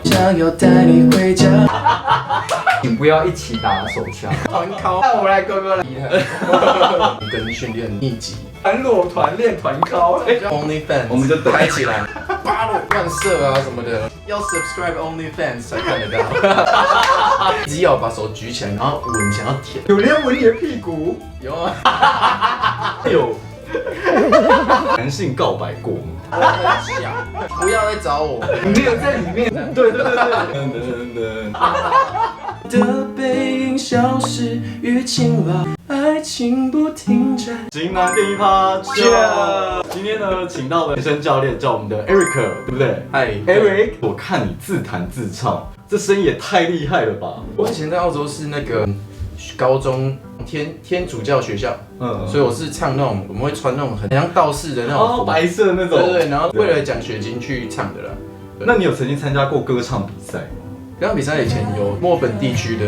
想要带你回家。请不要一起打手枪。团考，那我来哥哥来。跟训练密集。团裸团练团考。OnlyFans， 我们就开起来，八路乱射啊什么的，要 subscribe OnlyFans 才看得到。只要把手举起来，然后吻，想要舔。有人吻你的屁股？有啊，有男性告白过吗？我很小，不要来找我。你没有在里面。对对对对。的背影消失于晴朗，爱情不停站。型男第一趴，今天呢，请到了健身教练，叫我们的 Eric， 对不对？嗨 Eric， 我看你自弹自唱，这声音也太厉害了吧！我以前在澳洲是那个高中天主教学校，所以我是唱那种，我们会穿那种很像道士的那种服，白色那种，对对，然后为了奖学金去唱的啦。那你有曾经参加过歌唱比赛吗？歌唱比赛以前有墨尔本地区的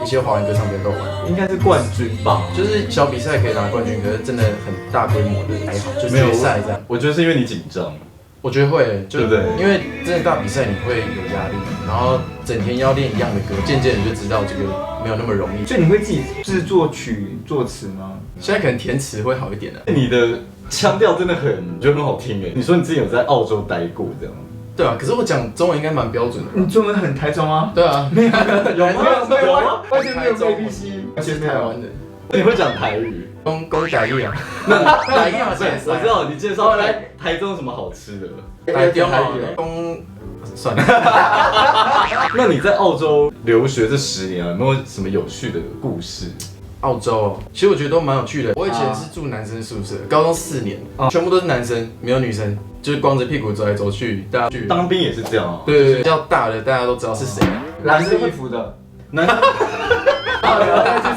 一些华人歌唱比赛都有玩过，应该是冠军吧？就是小比赛可以拿冠军，可是真的很大规模的还好，就决赛这样。我觉得是因为你紧张，我觉得会，对不对？因为真的大比赛你会有压力，然后整天要练一样的歌，渐渐你就知道这个没有那么容易。所以你会自己制作曲作词吗？现在可能填词会好一点了。你的腔调真的很，觉得很好听哎。你说你之前有在澳洲待过这样？对啊，可是我讲中文应该蛮标准的。你中文很台中吗？对啊，没有，有吗？完全没有 ABC，我是台湾的。你会讲台语？公台语啊，台语啊，我知道你介绍来台中有什么好吃的？台中啊，公算了。那你在澳洲留学这10年啊，有没有什么有趣的故事？澳洲哦，其实我觉得都蛮有趣的。我以前是住男生宿舍，高中4年，全部都是男生，没有女生，就是光着屁股走来走去，大家去当兵也是这样啊？对对对，比较大的大家都知道是谁啊。蓝色衣服的，男就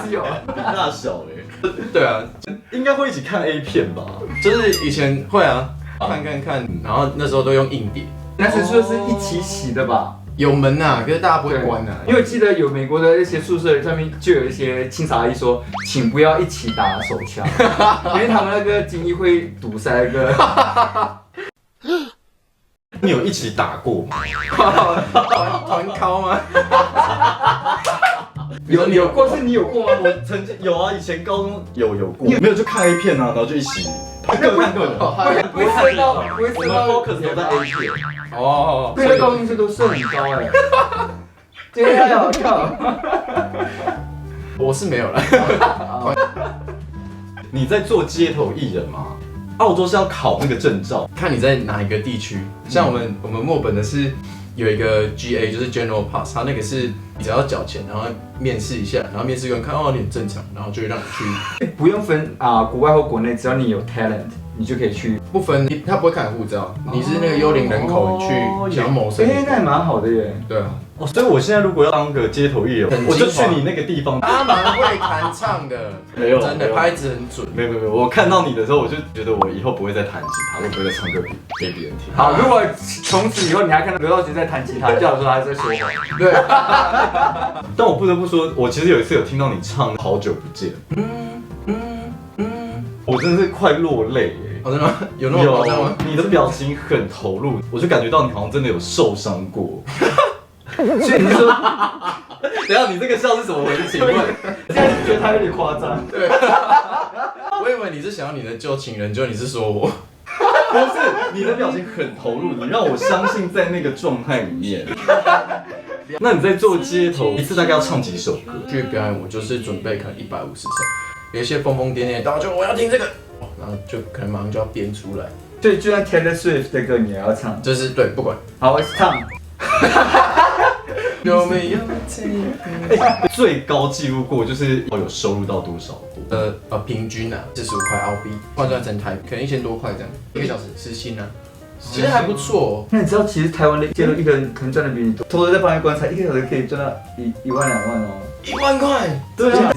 是有。大小嘞？对啊，应该会一起看 A 片吧？就是以前会啊，看，然后那时候都用硬碟，男生宿舍是一起洗的吧？有门呐，可是大家不会关呐。因为我记得有美国的一些宿舍上面就有一些清扫阿姨说，请不要一起打手枪，因为他们那个精液会堵塞那个。你有一起打过吗？团考吗？有过是你有过吗？我曾经有啊，以前高中有过，没有就看 A 片啊，然后就一起各看各的。不会射到，不会我们射到。focus 都在 A 片。哦，对，高中生都射很高哎。今天太好笑。我是没有了。你在做街头艺人吗？澳洲是要考那个证照，看你在哪一个地区，像我们墨尔本的是有一个 GA， 就是 General Pass， 它那个是你只要缴钱，然后面试一下，然后面试官看哦你很正常，然后就会让你去。不用分国外或国内，只要你有 talent， 你就可以去。不分，他不会看你护照，你是那个幽灵人口，你去想要谋生。那也蛮好的耶。对啊。哦，所以我现在如果要当个街头艺人，我就去你那个地方。他蛮会弹唱的，没有，真的拍子很准。没有，我看到你的时候，我就觉得我以后不会再弹吉他，我不会再唱歌给别人听。好，如果从此以后你还看到刘道杰在弹吉他，就好说他在说谎。对。但我不得不说，我其实有一次有听到你唱《好久不见》，我真的是快落泪耶。真的吗？有那么夸张吗？你的表情很投入，我就感觉到你好像真的有受伤过。所以你说，等一下你这个笑是怎么回事？请问，现在觉得他有点夸张。对。我以为你是想要你的旧情人，结果你是说我。不是，你的表情很投入，你让我相信在那个状态里面。那你在做街头，一次大概要唱几首歌？去表演我就是准备可能150首，有一些疯疯癫癫，到就我要听这个，然后就可能马上就要编出来。对，就像 Taylor Swift 的歌你也要唱，就是对，不管。好，我唱。有没有最高纪录过就是有收入到多少过？平均啊，45块澳币，换算成台可能1000多块这样，1个小时时薪啊，其实还不错。那你知道其实台湾的街头艺人可能赚的比你多，偷偷在旁边观察，1个小时可以赚到1万2万哦。1万块？对啊。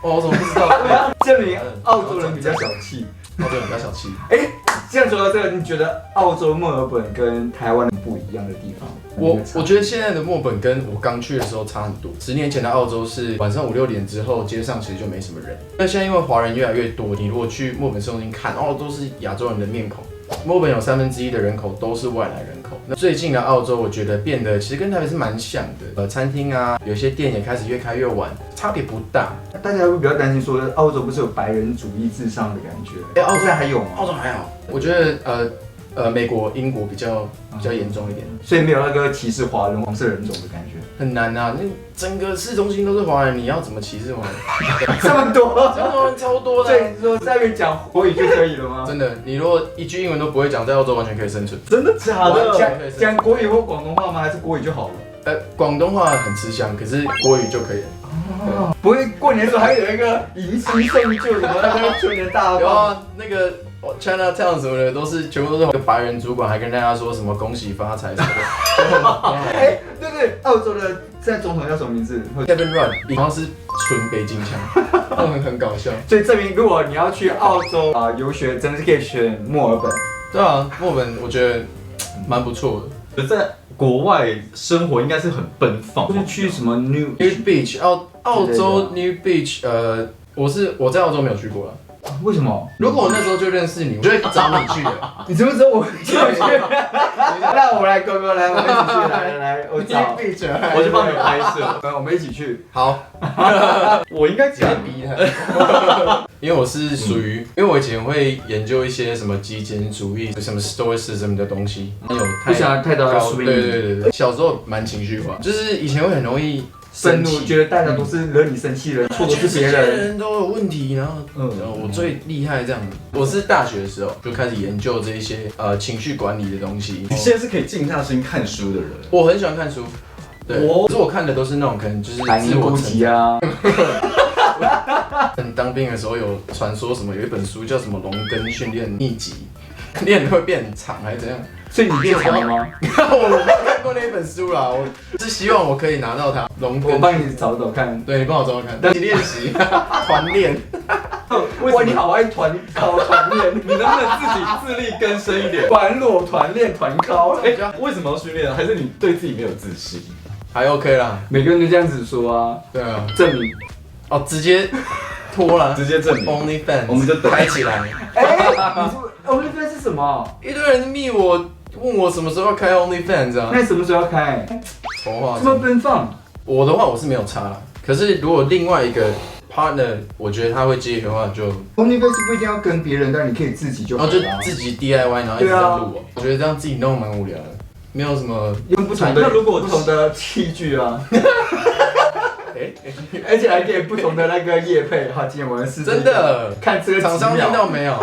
哦，我怎么不知道？证明澳洲人比较小气。澳洲人比较小气。这样说到这个，你觉得澳洲墨尔本跟台湾不一样的地方？我觉得现在的墨尔本跟我刚去的时候差很多。10年前的澳洲是晚上5、6点之后，街上其实就没什么人。那现在因为华人越来越多，你如果去墨尔本市中心看，都是亚洲人的面孔。墨尔本有1/3的人口都是外来人口，口。那最近的澳洲，我觉得变得其实跟台北是蛮像的。餐厅啊，有些店也开始越开越晚，差别不大。大家会比较担心说，澳洲不是有白人主义至上的感觉？澳洲还有吗？澳洲还好，我觉得美国、英国比较严重一点，所以没有那个歧视华人、黄色人种的感觉。很难啊！那整个市中心都是华人，你要怎么歧视华人？这么多，这么人超多的、所以说在那边讲国语就可以了吗？真的，你如果一句英文都不会讲，在澳洲完全可以生存。真的假的？讲国语或广东话吗？还是国语就好了？广东话很吃香，可是国语就可以了。不会过年的时候还有一个迎新送旧什么那个春联大有放？啊，那个 Chinatown 什么的全部都是一个白人主管，还跟大家说什么恭喜发财什么的。对，澳洲的现在总统叫什么名字 Kevin Rudd 好像是纯北京腔，很搞笑。所以证明如果你要去澳洲游学，真的是可以选墨尔本。对啊，墨尔本我觉得蛮不错的。在国外生活应该是很奔放，就是去什么 New Beach 澳洲 New Beach， 我在澳洲没有去过了。为什么？如果我那时候就认识你，我就会找你去的。你怎么知道我去？那我来，哥哥来，我们一起去，来，我找，我就帮你拍摄，我们一起去。好，我应该直接逼他。因为我是属于，因为我以前会研究一些什么极简主义、什么 Stoicism 的东西，有不想太高。对，小时候蛮情绪化，就是以前会很容易愤怒，觉得大家都是惹你生气的，错都是别人，人都有问题，然后我最厉害这样。我是大学的时候就开始研究这一些情绪管理的东西。你现在是可以静下心看书的人。我很喜欢看书，对，可是我看的都是那种可能就是自我成长啊。当兵的时候有传说什么有一本书叫什么《龙根训练秘籍》，练会变长还是怎样？所以你变长了吗？我没有看过那一本书啦，我是希望我可以拿到它。龙根，我帮你找找看。对，你帮我找找看，一起练习，团练。哇，你好爱团练，你能不能自力更生一点？团裸、团练、团考。为什么要训练？还是你对自己没有自信？还 OK 啦，每个人都这样子说啊。对啊，证明直接脱了，直接证明 OnlyFans， 我们就开起来。你说 OnlyFans 是什么？一堆人密我，问我什么时候要开 OnlyFans 啊？那什么时候要开？筹划。这么奔放？我的话我是没有差啦，可是如果另外一个 partner， 我觉得他会接的话就 OnlyFans 不一定要跟别人，但你可以自己就好了。然后就自己 DIY， 然后一直在录。我觉得这样自己弄蛮无聊的，没有什么用不同的，如果不同的器具啊。而且还给不同的那个业配，好，今天我们是真的看这个厂商听到没有？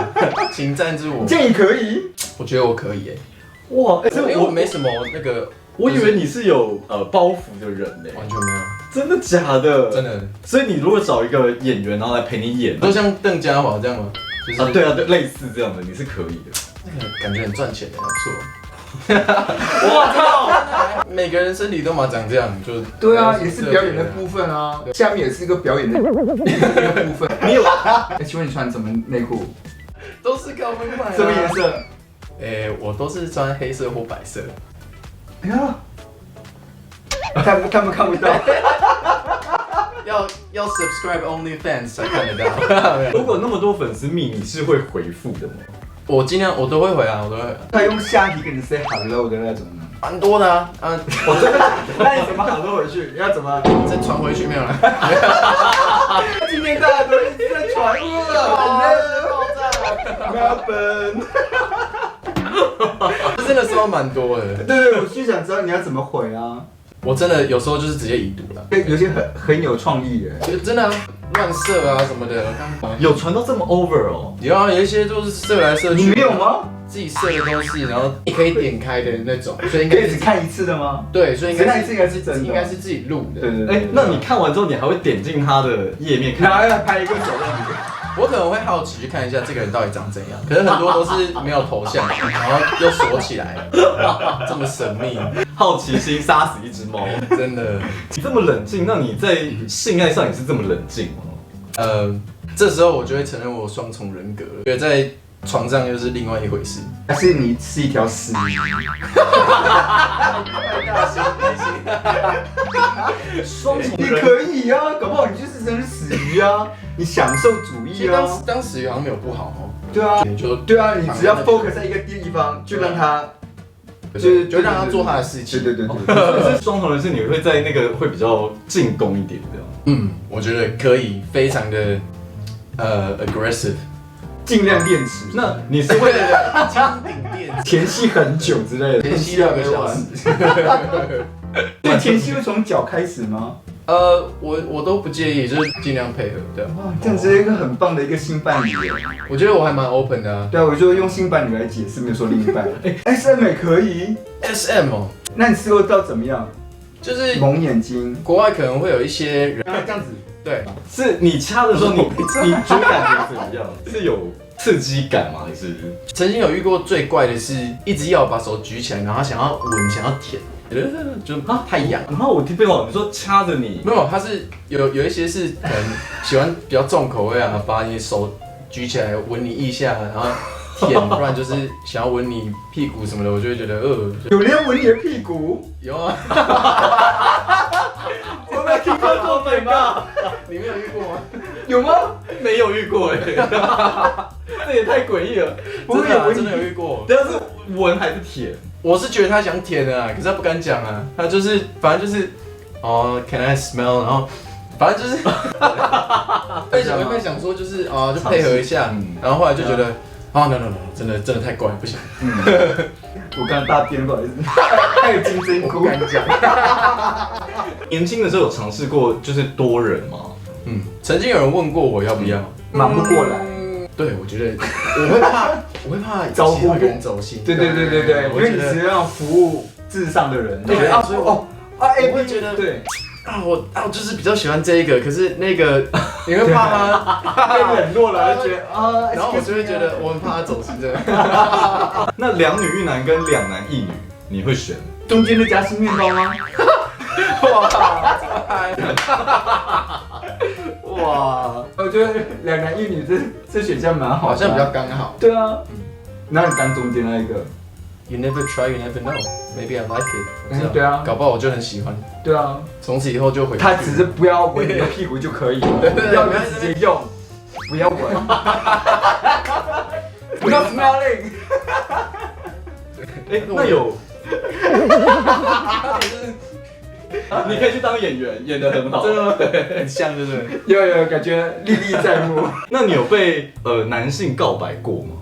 请赞助我。建议可以，我觉得我可以耶。哇，因为我没什么那个，我以为你是有包袱的人呢，完全没有。真的假的？真的。所以你如果找一个演员，然后来陪你演，都像邓家华这样吗？就是对，类似这样的，你是可以的。那个感觉很赚钱的，不错。我靠！每个人身体都嘛长这样，就对啊，也是表演的部分啊，下面也是一个表演的一个部分。你有？请问你穿什么内裤？都是高分买的。什么颜色？我都是穿黑色或白色。哎呀，看不到？要 subscribe OnlyFans 才看得到。如果那么多粉丝密，你是会回复的吗？我尽量，我都会回啊，我都会回。他用下体跟你 say hello 的那种呢？蛮多的啊，我真的，那你怎么 hello 回去？你要怎么再传回去没有了？今天大家都一直在传Melbourne， 真的收蛮多的。对，我就想知道你要怎么回啊。我真的有时候就是直接已读了，有些很有创意的，就真的乱射啊什么的。有传到这么 over 哦？有一些都是射来射去。你没有吗？自己射的东西，然后你可以点开的那种，所以应可该以只看一次的吗？对，所以应该是真的，应该是自己录的。对。那你看完之后，你还会点进他的页面看？然后要拍一个手让你。我可能会好奇去看一下这个人到底长怎样，可是很多都是没有头像，然后又锁起来了，这么神秘。好奇心杀死一只猫，真的。你这么冷静，那你在性爱上也是这么冷静吗？这时候我就会承认我有双重人格了，觉得在床上又是另外一回事。还是你是一条死鱼？双重你可以啊，搞不好你就是真的死鱼啊，你享受主义啊。当死鱼好像没有不好哦。对啊，你就对啊，你只要 focus 在一个地方，就让它就让他做他的事情。对。可是双头人是你会在那个会比较进攻一点这样。我觉得可以，非常的aggressive。尽量练习。那你是为了金顶店前戏很久之类的，前戏2个小时。对，前戏会从脚开始吗？我都不介意，就是尽量配合，对。哇，这样是一个很棒的一个新伴侣耶。我觉得我还蛮 open 的啊。对啊，我就用新伴侣来解释，没有说另一半。SM 也可以。SM 哦，那你试过到怎么样？就是蒙眼睛，国外可能会有一些人这样子。对，是你掐的时候你觉得感觉怎么样？是有刺激感吗？还是曾经有遇过最怪的是，一直要把手举起来，然后他想要吻，想要舔，就太痒。然后我听不懂，你说掐着你，没有，他是有一些是可能喜欢比较重口味啊，把你的手举起来吻你腋下，然后舔，不然就是想要吻你屁股什么的，我就会觉得有人要吻你的屁股？有啊。我没有听过这种吧？你没有遇过吗？有吗？没有遇过哎，这也太诡异了。真的有遇过。但是闻还是舔？我是觉得他想舔的啊，可是他不敢讲啊，他就是反正就是，Can I smell？ 然后反正就是，我会想说就是就配合一下，然后后来就觉得no，真的太怪，不行。我刚大便，不好意思，还有金针菇，不敢讲。年轻的时候有尝试过就是多人吗？曾经有人问过我要不要，忙不过来。对，我觉得我会怕招呼一个人走心。对，因为你是那种服务至上的人。对啊，所以我会觉得对。我就是比较喜欢这一个，可是那个你会怕他太冷落了，就觉得然后我就会觉得我很怕他走心的。那2女一男跟2男1女，你会选？中间的夹心面包吗？哇，哇，我觉得2男1女这选项蛮好，好像比较刚好。对啊，那你当中间那一个 ，You never try, you never know. Maybe I like it. 对啊，搞不好我就很喜欢。对啊，从此以后就回。他只是不要闻你的屁股就可以，不要直接用，不要闻，不要 smelling。那有，你可以去当演员，演得很好，真的吗？很像，对不对？有感觉历历在目。那你有被男性告白过吗？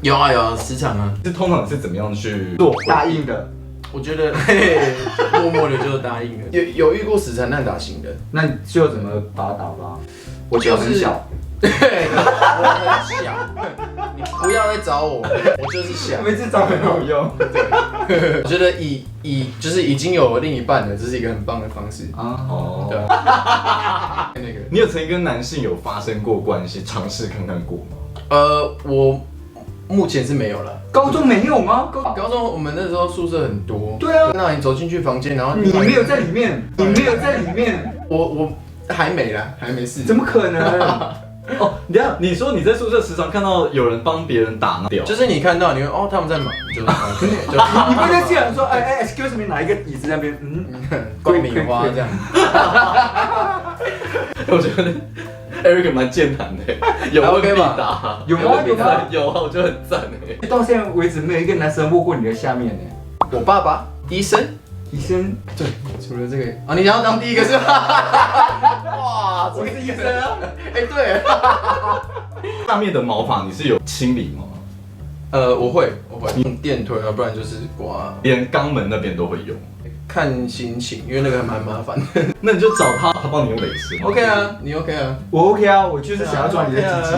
有啊，时常啊。通常是怎么样去做？答应的。我觉得默默的就答应了。有遇过死缠烂打型的，那你就怎么把他打发？我脚很小。对，我很小，你不要来找我，我就是小。每次找很有用。对，我觉得就是已经有另一半了，这是一个很棒的方式啊。对。那个，你有曾经跟男性有发生过关系，尝试看看过吗？我目前是没有了。高中没有吗？高中我们那时候宿舍很多。对啊。那你走进去房间，然后你没有在里面，我还没啦，还没事。怎么可能？你说你在宿舍时常看到有人帮别人打掉，就是你看到你会他们在忙，就你不会这样说，excuse me， 哪一个椅子那边，爆米花这样。我觉得 Eric 蛮健谈的，有问必答。有吗？有啊，我觉得很赞哎。到现在为止没有一个男生握过你的下面呢。我爸爸，医生，对，除了这个你想要当第一个是吧？哇，这个医生啊，对。下面的毛发你是有清理吗？我会用电推啊，不然就是刮，连肛门那边都会用。看心情，因为那个还蛮麻烦的。那你就找他帮你用蕾丝。OK 啊，你 OK 啊？我 OK 啊，我就是想要抓你的鸡鸡。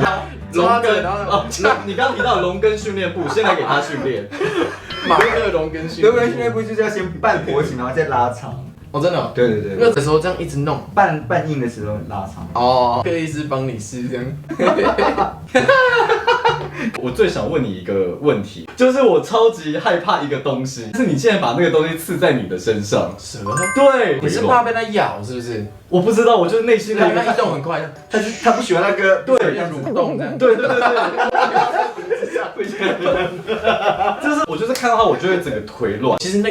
龙根，你刚刚提到龙根训练部，先来给他训练。马克龙根训练部就是要先半勃起，然后再拉长。真的。对。那个时候这样一直弄，半硬的时候拉长。克医师帮你试这样。我最想问你一个问题，就是我超级害怕一个东西，就是你现在把那个东西刺在你的身上。蛇？对，你是怕被它咬是不是？我不知道，我就是内心的。它移动很快，他不喜欢那个对蠕动这样。对。就是我就是看到他，我就会整个腿软。其实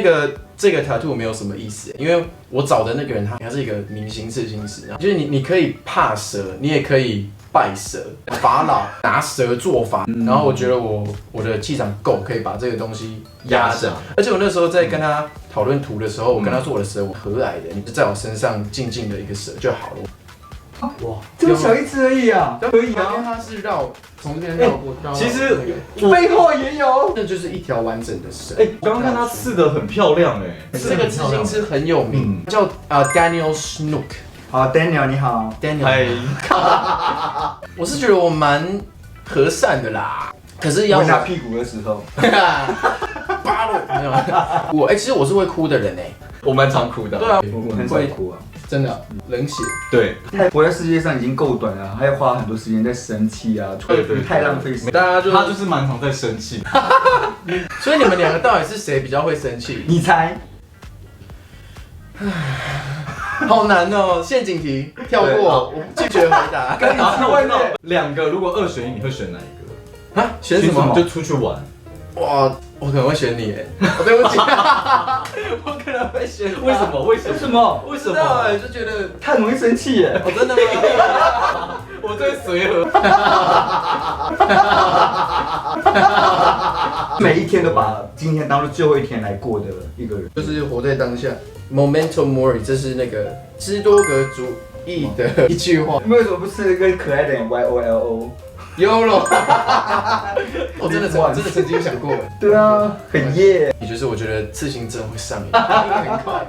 这个 tattoo 没有什么意思，因为我找的那个人他是一个明星刺青师，就是你可以怕蛇，你也可以拜蛇，法老拿蛇做法，然后我觉得我的气场够，可以把这个东西压着。而且我那时候在跟他讨论图的时候，我跟他说我的蛇我和蔼的，你就在我身上静静的一个蛇就好了。哇，这么小一只而已啊，可以因为啊。它是从这边绕过，其实背后也有，那就是一条完整的蛇。刚刚看他刺的很漂亮这个刺青师很有名，叫Daniel Snook。好 ，Daniel 你好 ，Daniel。嗨，我是觉得我蛮和善的啦，可是要闻他屁股的时候，扒了没有？其实我是会哭的人我蛮常哭的。对啊，我很少哭啊。真的冷血。对，活在世界上已经够短了，还要花很多时间在生气啊，太浪费时间。大家他就是蛮常在生气。所以你们两个到底是谁比较会生气？你猜？好难哦，陷阱题，跳过，我拒绝回答。跟你去外面两个，如果2选1，你会选哪一个？啊？选什么？就出去玩。哇，我可能会选你对不起，我可能会选你。为什么？为什么？为什么？就觉得他很容易生气耶。真的吗？我最随和。每一天都把今天当做最后一天来过的一个人，就是活在当下 ，Memento Mori， 这是那个芝多格主义的一句话。为什么不是个可爱的 YOLO？YOLO， 我真的曾经想过。对啊，很耶。也就是我觉得刺青真的会上瘾，很快。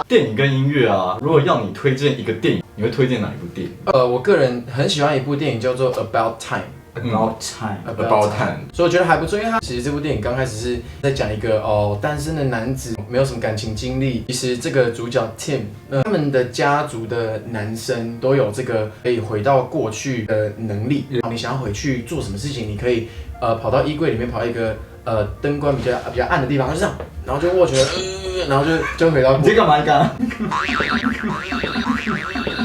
电影跟音乐啊，如果要你推荐一个电影，你会推荐哪一部电影？我个人很喜欢一部电影叫做 About Time。About Time， 所以我觉得还不错，因为它其实这部电影刚开始是在讲一个单身的男子没有什么感情经历，其实这个主角 Tim，他们的家族的男生都有这个可以回到过去的能力。你想要回去做什么事情，你可以跑到衣柜里面，跑到一个灯光比较暗的地方，就这样，然后就握拳，然后就回到过去。你在干嘛？刚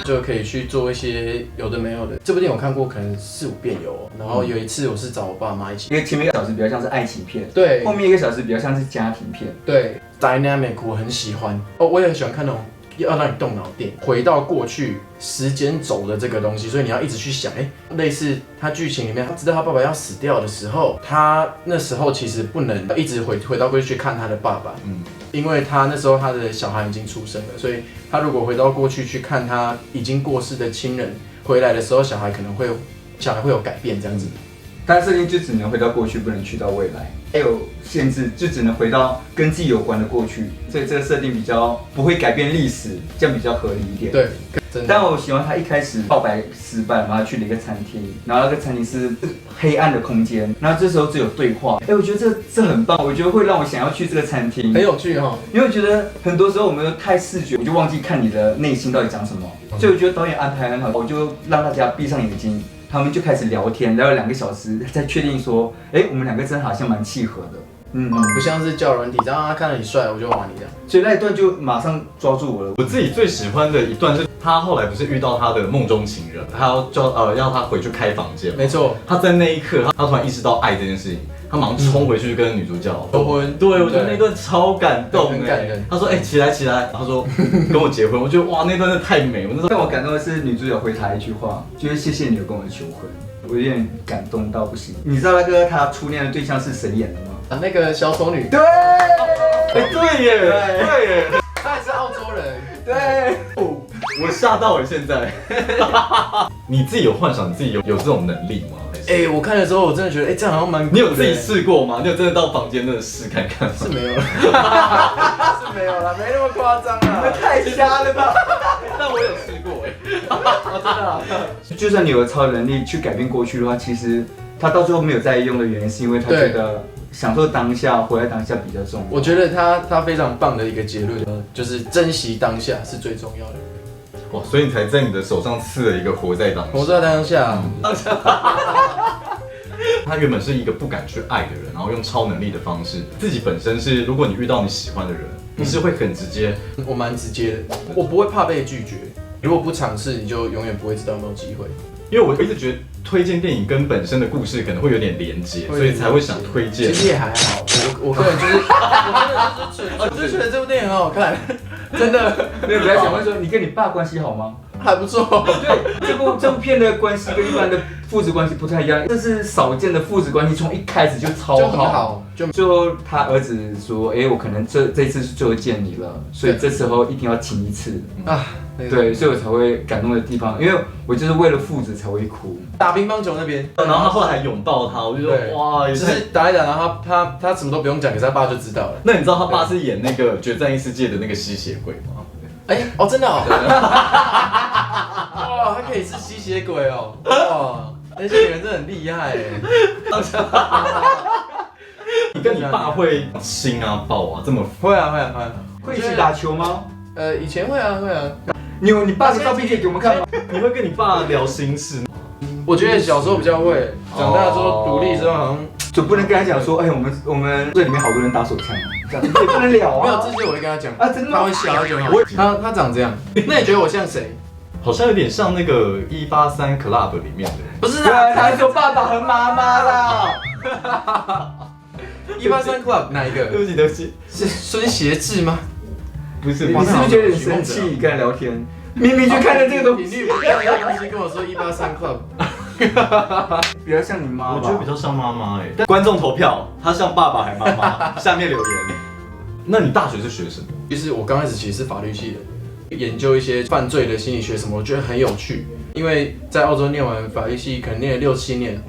就可以去做一些有的没有的。这部电影我看过可能4、5遍有，然后有一次我是找我爸妈一起，因为前面1个小时比较像是爱情片，对，后面1个小时比较像是家庭片，对 ，dynamic 我很喜欢我也很喜欢看那种要让你动脑电影，回到过去时间轴的这个东西，所以你要一直去想，类似他剧情里面，他知道他爸爸要死掉的时候，他那时候其实不能一直回到过去看他的爸爸，因为他那时候他的小孩已经出生了，所以他如果回到过去去看他已经过世的亲人回来的时候，小孩会有改变这样子。但设定就只能回到过去，不能去到未来，还有限制，就只能回到跟自己有关的过去，所以这个设定比较不会改变历史，这样比较合理一点。对，真的。但我喜欢他一开始告白失败，然后他去了一个餐厅，然后那个餐厅是黑暗的空间，然后这时候只有对话。我觉得这很棒，我觉得会让我想要去这个餐厅，很有趣哈。因为我觉得很多时候我们都太视觉，我就忘记看你的内心到底讲什么。所以我觉得导演安排很好，我就让大家闭上眼睛。他们就开始聊天，聊了2个小时，才确定说，我们2个真的好像蛮契合的。不像是交友软体，然后他看到你帅，我就玩你这样。所以那一段就马上抓住我了。我自己最喜欢的一段是，他后来不是遇到他的梦中情人，他要他回去开房间。没错，他在那一刻，他突然意识到爱这件事情，他马上冲回去跟女主角求婚。对，我觉得那段超感动，很感人。他说：“起来。”他说：“跟我结婚。”我觉得哇，那段真的太美。让我感动的是女主角回他一句话，就是谢谢你有跟我求婚。我有点感动到不行。你知道那个他初恋的对象是谁演的吗？那个小丑女。对，对耶，他也是澳洲人。对，我吓到了现在。你自己有幻想你自己有这种能力吗？我看的时候我真的觉得，这样好像蛮酷的。你有自己试过吗？你有真的到房间真的试看看吗？是没有了，是没有了，没那么夸张啊。你们太瞎了吧？但我有试过真的。就算你有超能力去改变过去的话，其实他到最后没有再用的原因，是因为他觉得享受当下，活在当下比较重要。我觉得他非常棒的一个结论，就是珍惜当下是最重要的。哇，所以你才在你的手上刺了一个活在当下。活在当下。他原本是一个不敢去爱的人，然后用超能力的方式，自己本身是，如果你遇到你喜欢的人，你是会很直接。我蛮直接的，我不会怕被拒绝。如果不尝试，你就永远不会知道有没有机会。因为我一直觉得推荐电影跟本身的故事可能会有点连接，所以才会想推荐。其实也还好，我个人就是，我就觉得这部电影很好看，真的。没有，本来想问说，你跟你爸关系好吗？还不错。对，这部片的关系跟一般的父子关系不太一样，这是少见的父子关系，从一开始就超就很好，最后他儿子说，我可能这次是最后见你了，所以这时候一定要亲一次啊。对，所以我才会感动的地方，因为我就是为了父子才会哭。打乒乓球那边，然后他后来还拥抱他，我就说哇，就是打一打，然后他什么都不用讲，可是他爸就知道了。那你知道他爸是演那个《决战异世界》的那个吸血鬼吗？真的哦。哇，他可以是吸血鬼哦。哇，这些人真的很厉害哎。你跟你爸会亲啊抱啊这么？会啊。会一起打球吗？以前会啊。你爸的照片可以给我们看吗？你会跟你爸聊心事？我觉得小时候比较会，长大之后独立之后好像就不能跟他讲说，我们这里面好多人打手枪，这样也不能聊啊。没有这些我会跟他讲啊，真的，他会笑，他觉得好。他长这样，那你觉得我像谁？好像有点像那个183 Club 里面的。不是啊，他说爸爸和妈妈啦。183 Club 哪一个？对不起，是孙协志吗？不是，你是不是觉得很生气？跟他聊天，明明就看着这个东西，频率不一样的东西跟我说183 Club，比较像你妈。我觉得比较像妈妈哎。观众投票，他像爸爸还妈妈？下面留言。那你大学是学什么？其实我刚开始其实是法律系的，研究一些犯罪的心理学什么，我觉得很有趣。因为在澳洲念完法律系，可能念了6、7年，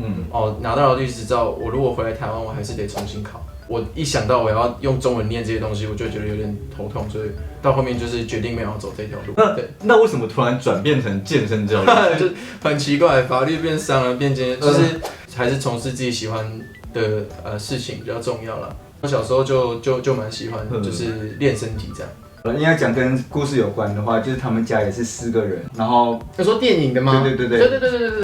拿到了律师执照，我如果回来台湾，我还是得重新考。我一想到我要用中文念这些东西，我就觉得有点头痛，所以到后面就是决定没有要走这条路。那为什么突然转变成健身教练？就很奇怪，法律变商了，变健，就是还是从事自己喜欢的事情比较重要啦。我小时候就蛮喜欢，就是练身体这样。应该讲跟故事有关的话，就是他们家也是4个人，然后要说电影的吗？对。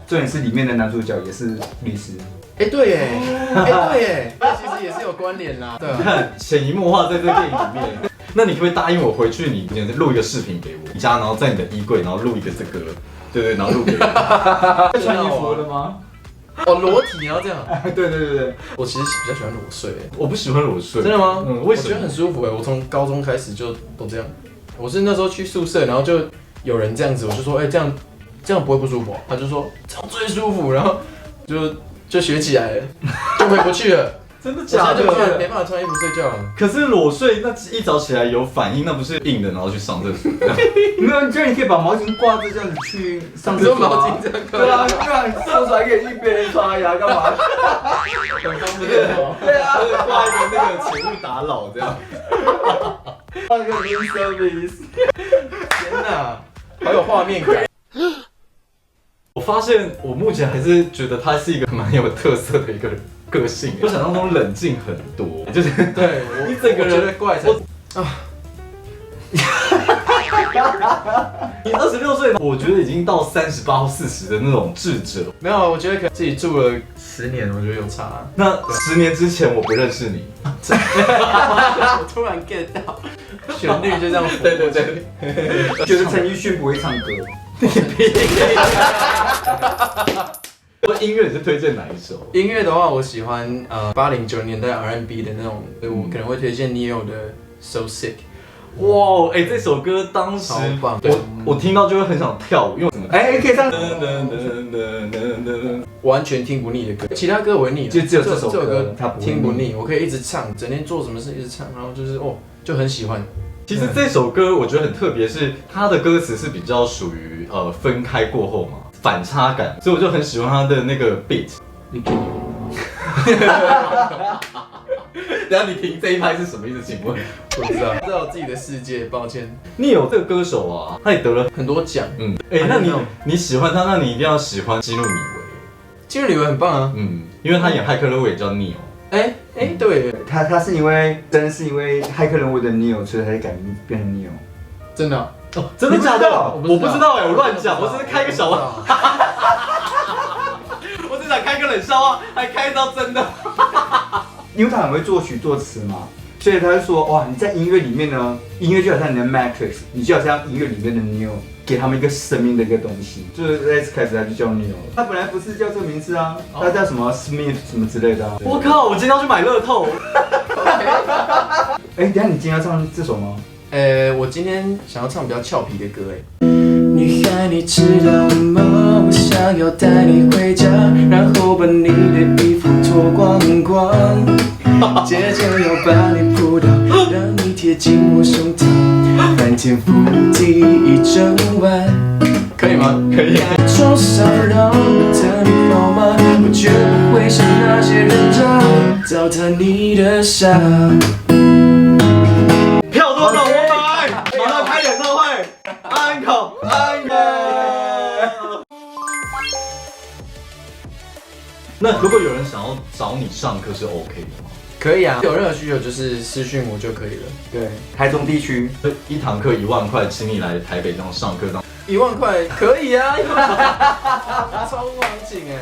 重点是里面的男主角也是律师。对耶，对耶，那其实也是有关联啦。对啊，你看潜移默化在这个电影里面。那你可不可以答应我回去，你录一个视频给我，你家然后在你的衣柜，然后录一个这个，对，然后录给我。穿衣服了吗？裸体然后这样。对。我其实比较喜欢裸睡，我不喜欢裸睡。真的吗？为什么？我觉得很舒服哎，我从高中开始就都这样。我是那时候去宿舍，然后就有人这样子，我就说，这样不会不舒服？他就说这样最舒服，然后就学起来了，就回不去了。真的假的？没办法穿衣服睡觉了。可是裸睡，那一早起来有反应，那不是硬的，然后去上厕所？没有，这样你可以把毛巾挂着这样子去上厕所。毛巾这样可以。对啊，这样上出来可以一边刷牙干嘛？很方便哦。对啊，挂一个那个请勿打扰这样。换个 room service。天哪，好有画面感。我发现我目前还是觉得他是一个蛮有特色的一个个性，我想象中冷静很多，就是对你整个人怪才啊。你26岁，我觉得已经到38或40的那种智者。没有，我觉得可能自己住了10年，我觉得有差。那10年之前我不认识你，我突然 get 到旋律就这样。对，就是陈奕迅不会唱歌。音乐你是推荐哪一首？音乐的话，我喜欢80、90年代 R&B 的那种，我可能会推荐 Neo 的 So Sick。哇，这首歌当时我听到就会很想跳舞，因为什么？可以唱。完全听不腻的歌，其他歌我会腻，就只有这首歌它听不腻，我可以一直唱，整天做什么事一直唱，然后就是就很喜欢。其实这首歌我觉得很特别，是它的歌词是比较属于分开过后嘛，反差感，所以我就很喜欢它的那个 beat。你给等下你听这一拍是什么意思？请问？不知道，这有自己的世界，抱歉。你有这个歌手啊，他也得了很多奖。那你喜欢他，那你一定要喜欢基努里维。基努里维很棒啊，因为他演骇客任务也叫 Neo。对，他是因为骇客任务的 Neo， 所以才改名变成 Neo。真的？真的假的？我不知道我乱讲，我只是开个小玩笑。我只想开个冷笑话，还开到真的。因为他很会作曲作词嘛，所以他就说，哇，你在音乐里面呢，音乐就好像你的 Matrix， 你就好像音乐里面的 Neo， 给他们一个生命的一个东西。就是在开始他就叫 Neo， 他本来不是叫这个名字啊，他叫什么 Smith 什么之类的、啊。我靠，我今天要去买乐透。哎，等一下你今天要唱这首吗？我今天想要唱比较俏皮的歌，女孩，你知道吗？我想要带你回家，然后把你的衣服脱光光，接着要把你扑倒，让你贴近我胸膛，翻天覆地一整晚。可以吗？可以。说骚扰我的你好吗？我绝不会像那些人渣，糟蹋你的傻。票多少我买，马上开演唱会，安可安可。那如果有人想要找你上课是 OK 的吗？可以啊，有任何需求就是私讯我就可以了。对，台中地区一堂课1万块，请你来台北这样上课， 1万块可以啊，超无行情哎。